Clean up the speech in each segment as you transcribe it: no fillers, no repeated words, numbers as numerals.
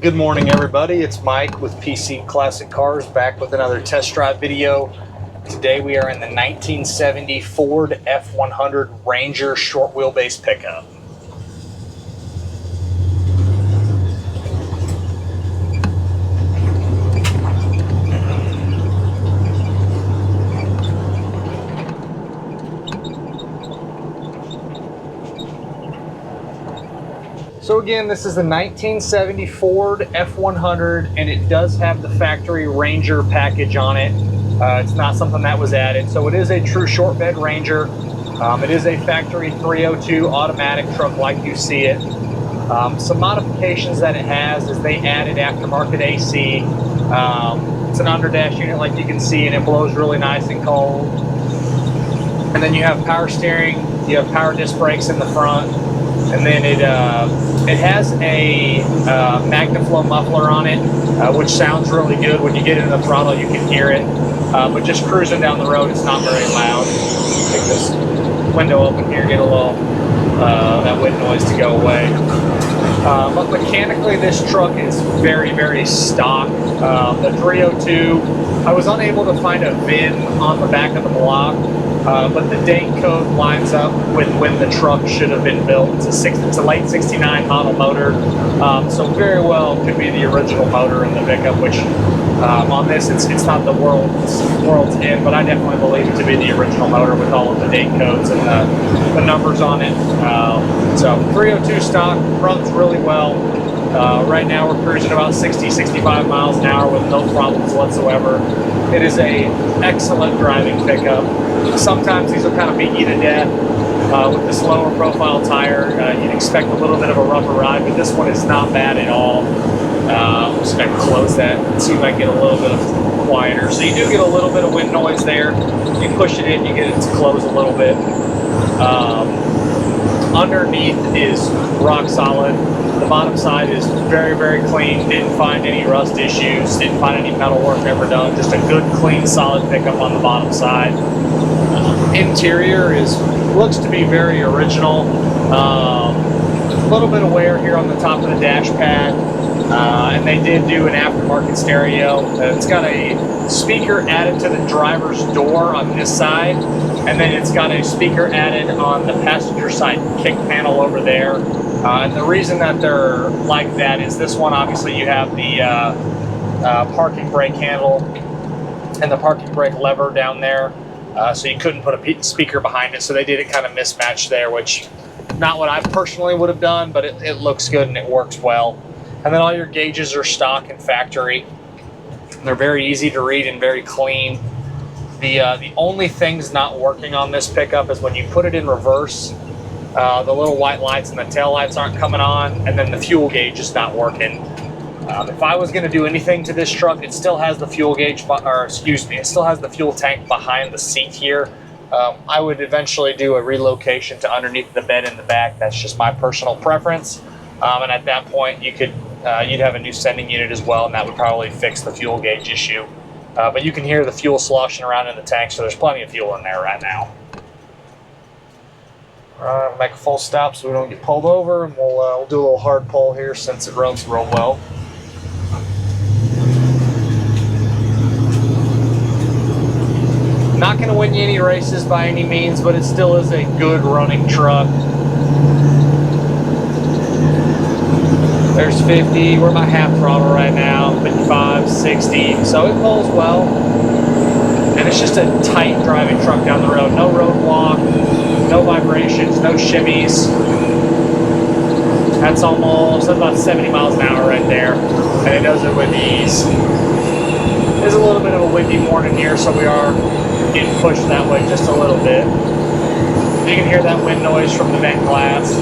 Good morning, everybody. It's Mike with PC Classic Cars, back with another test drive video. Today we are in the 1970 Ford F100 Ranger short wheelbase pickup. So again, this is the 1970 Ford F100, and it does have the factory Ranger package on it. It's not something that was added, so it is a true short bed Ranger. It is a factory 302 automatic truck like you see it. Some modifications that it has is they added aftermarket AC. It's an underdash unit like you can see, and it blows really nice and cold. And then you have power steering, you have power disc brakes in the front. And then it has a MagnaFlow muffler on it, which sounds really good. When you get into the throttle, you can hear it. But just cruising down the road, it's not very loud. Take this window open here, get a little that wind noise to go away. But mechanically, this truck is very, very stock. The 302, I was unable to find a VIN on the back of the block. But the date code lines up with when the truck should have been built. It's a late 69 model motor, so very well could be the original motor in the pickup, which on this it's not the world's end, but I definitely believe it to be the original motor with all of the date codes and the numbers on it. So 302 stock, runs really well. Right now we're cruising about 60-65 miles an hour with no problems whatsoever. It is a excellent driving pickup. Sometimes these will kind of beat you to death. With this lower profile tire, you'd expect a little bit of a rougher ride, but this one is not bad at all. I'm just going to close that and see if I can get a little bit of quieter. So you do get a little bit of wind noise there. You push it in, you get it to close a little bit. Underneath is rock solid. The bottom side is very, very clean. Didn't find any rust issues. Didn't find any metal work ever done. Just a good, clean, solid pickup on the bottom side. Interior looks to be very original. A little bit of wear here on the top of the dash pad. And they did do an aftermarket stereo. It's got a speaker added to the driver's door on this side, and then it's got a speaker added on the passenger side kick panel over there. And the reason that they're like that is this one, obviously you have the parking brake handle and the parking brake lever down there, so you couldn't put a speaker behind it, so they did it kind of mismatched there, which not what I personally would have done, but it looks good and it works well. And then all your gauges are stock and factory. They're very easy to read and very clean. The only things not working on this pickup is when you put it in reverse, the little white lights and the tail lights aren't coming on, and then the fuel gauge is not working. If I was going to do anything to this truck, it still has the fuel gauge, it still has the fuel tank behind the seat here. I would eventually do a relocation to underneath the bed in the back. That's just my personal preference. And at that point, you'd have a new sending unit as well, and that would probably fix the fuel gauge issue. But you can hear the fuel sloshing around in the tank, so there's plenty of fuel in there right now. I'll make a full stop so we don't get pulled over, and we'll do a little hard pull here since it runs real well. Not going to win you any races by any means, but it still is a good running truck. There's 50, we're about half throttle right now, 55, 60, so it pulls well. And it's just a tight driving truck down the road. No roadblock, no vibrations, no shimmies. That's about 70 miles an hour right there, and it does it with ease. There's a little bit of a windy morning here, so we are getting pushed that way just a little bit. You can hear that wind noise from the vent glass.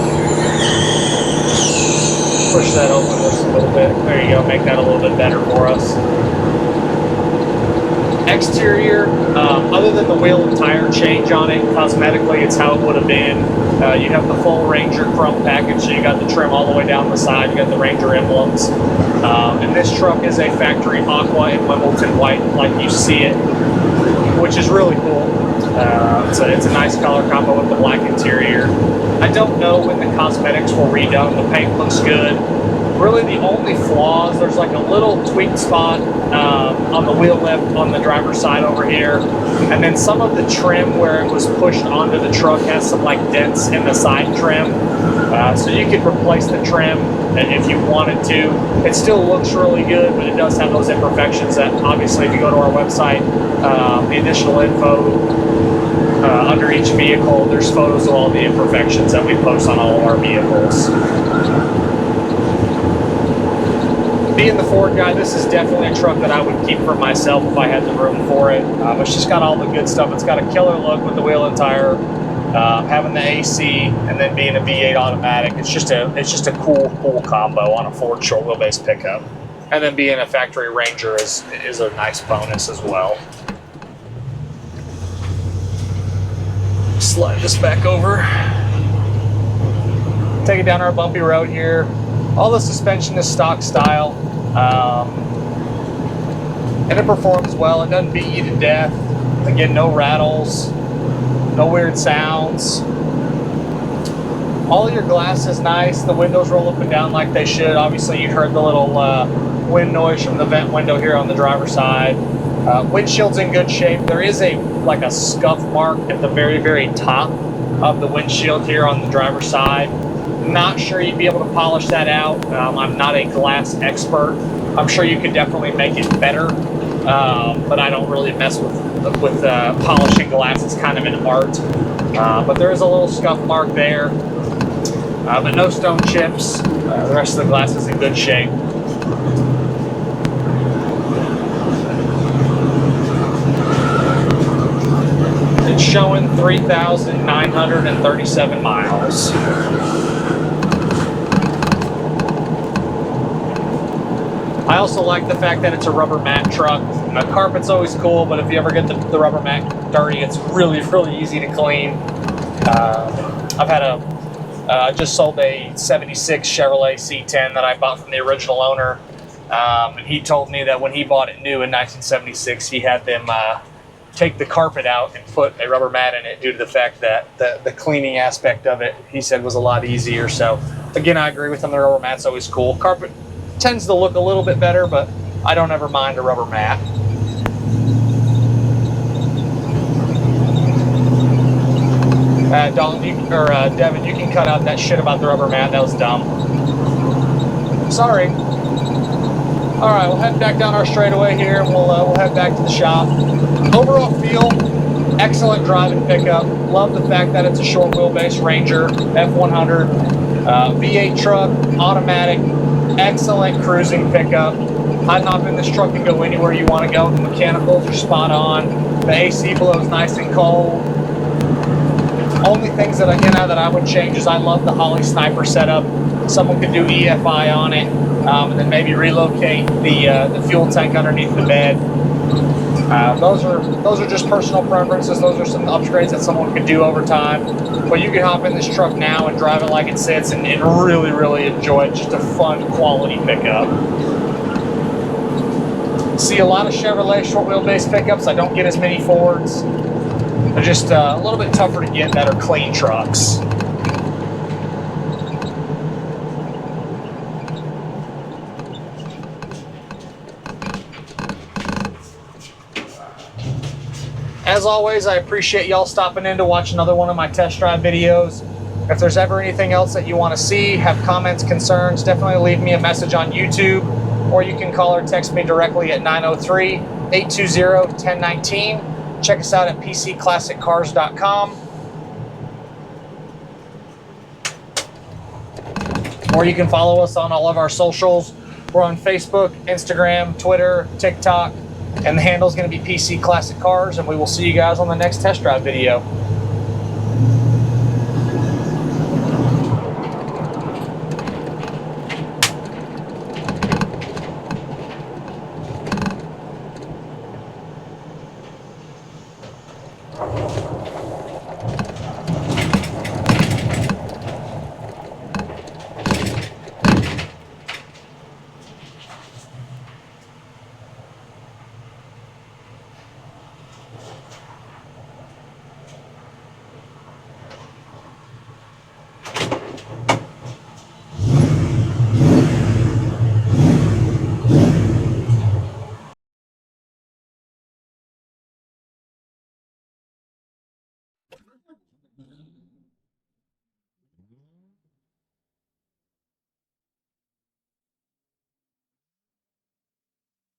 push that open just a little bit. There you go, make that a little bit better for us. Exterior, other than the wheel and tire change on it, cosmetically it's how it would have been. You have the full Ranger chrome package, so you got the trim all the way down the side, you got the Ranger emblems. And this truck is a factory aqua and Wimbledon white like you see it, which is really cool. It's a nice color combo with the black interior. I don't know when the cosmetics were redone. The paint looks good. Really the only flaws, there's like a little tweak spot on the wheel lip on the driver's side over here. And then some of the trim where it was pushed onto the truck has some like dents in the side trim. So you could replace the trim if you wanted to. It still looks really good, but it does have those imperfections that obviously if you go to our website, the additional info under each vehicle, there's photos of all the imperfections that we post on all of our vehicles. Being the Ford guy, this is definitely a truck that I would keep for myself if I had the room for it. It's just got all the good stuff. It's got a killer look with the wheel and tire, having the AC, and then being a V8 automatic. It's just a cool combo on a Ford short wheelbase pickup. And then being a factory Ranger is a nice bonus as well. Slide this back over. Take it down our bumpy road here. All the suspension is stock style. And it performs well. It doesn't beat you to death. Again, no rattles, no weird sounds. All of your glass is nice. The windows roll up and down like they should. Obviously, you heard the little wind noise from the vent window here on the driver's side. Windshield's in good shape. There is a scuff mark at the very top of the windshield here on the driver's side. Not sure you'd be able to polish that out. I'm not a glass expert. I'm sure you could definitely make it better, but I don't really mess with polishing glass. It's kind of an art. But there is a little scuff mark there, but no stone chips. The rest of the glass is in good shape. It's showing 3,937 miles. I also like the fact that it's a rubber mat truck. Carpet's always cool, but if you ever get the rubber mat dirty, it's really easy to clean. I just sold a 76 Chevrolet C10 that I bought from the original owner. And he told me that when he bought it new in 1976, he had them take the carpet out and put a rubber mat in it due to the fact that the cleaning aspect of it, he said, was a lot easier. So again, I agree with him. The rubber mat's always cool. Carpet tends to look a little bit better, but I don't ever mind a rubber mat. Devin, you can cut out that shit about the rubber mat. That was dumb. Sorry. All right, we'll head back down our straightaway here, and we'll head back to the shop. Overall feel, excellent driving pickup. Love the fact that it's a short wheelbase Ranger F100 V8 truck, automatic. Excellent cruising pickup. I'd hop in this truck and go anywhere you want to go. The mechanicals are spot on. The AC blows nice and cold. Only things that I would change is I love the Holley Sniper setup. Someone could do EFI on it, and then maybe relocate the fuel tank underneath the bed. Those are just personal preferences. Those are some upgrades that someone could do over time. But you can hop in this truck now and drive it like it sits and really enjoy it. Just a fun, quality pickup. See a lot of Chevrolet short wheelbase pickups. I don't get as many Fords. They're just a little bit tougher to get that are clean trucks. As always, I appreciate y'all stopping in to watch another one of my test drive videos. If there's ever anything else that you want to see, have comments, concerns, definitely leave me a message on YouTube, or you can call or text me directly at 903-820-1019. Check us out at pcclassiccars.com. Or you can follow us on all of our socials. We're on Facebook, Instagram, Twitter, TikTok. And the handle is going to be PC Classic Cars, and we will see you guys on the next test drive video.